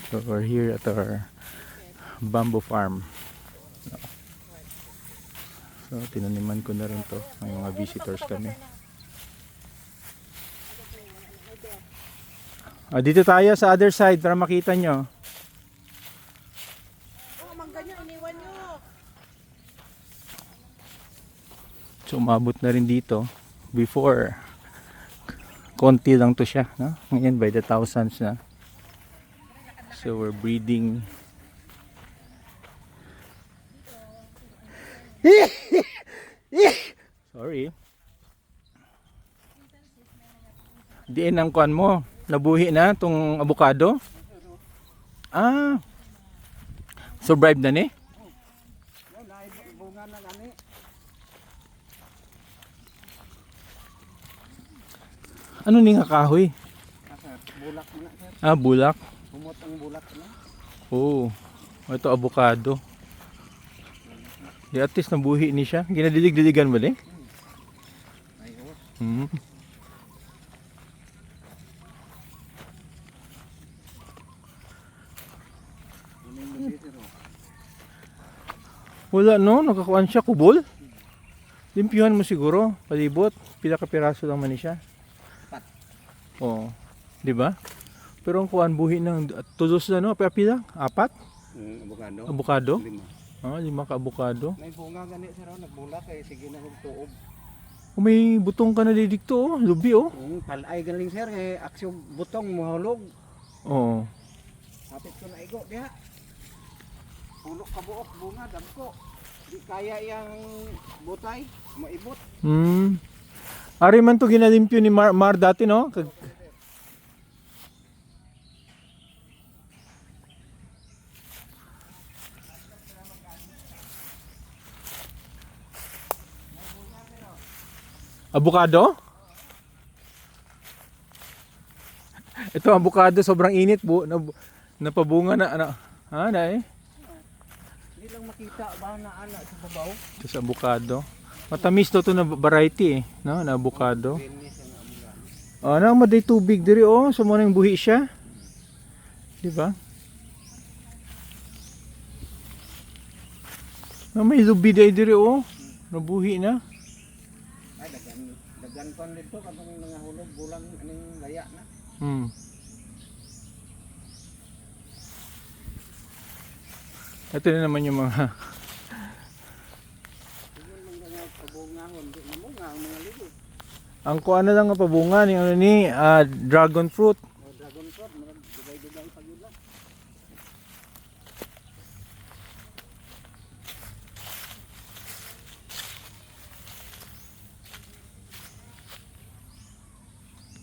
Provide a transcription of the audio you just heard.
So we're here at our bamboo farm. So tinaniman ko na rin to. May mga visitors kami. Dito tayo sa other side para makita nyo. So umabot na rin dito. Before, konti lang to siya, no? Ngayon by the thousands na. So we're breeding. Sorry. Diin ang kuan mo. Nabuhi na tong avocado. Survive na ni? Ano ni nga kahoy? Bulak na sir. Bulak. Humot ang bulak na. Oo. Ito avocado. Di at least nabuhi ni siya. Ginadilig-diligan mo din? Wala no, nakakuan siya kubol. Limpyuhan mo siguro, palibot. Pila ka piraso lang man ni siya. Oo. Di ba? Pero ang kuan buhi ng tulos na no, pila? Apat? Avocado. Avocado? 5. 5 ka avocado. May bunga gani sir, nagbulak kay sige na kog tuob. May butong ka na didikto oh, lubi oh. Palay galing sir kay aksyon butong mahulog. Oo. Hapit ko na igo diha. Pulok ka buok bunga dagko. Di kaya yang butay maibot. Ari man to ginalimpyo ni Mar dati no? Avocado? Ito avocado sobrang init napabunga na eh. Hindi lang makita ba na ana sa babaw. Ito sa avocado. Matamis to na variety eh, no? Na avocado. Ano maday tubig diri oh, sumo nang buhi siya. Di ba? May lubi diri oh. Nabuhi na. Ay dagan kon dito katong nangahulog bulang aning laya na. Ito na naman yung mga ang kuha na lang ang pabunga ni ano ni dragon fruit. Dragon fruit, dugay-dugay pag yun lang.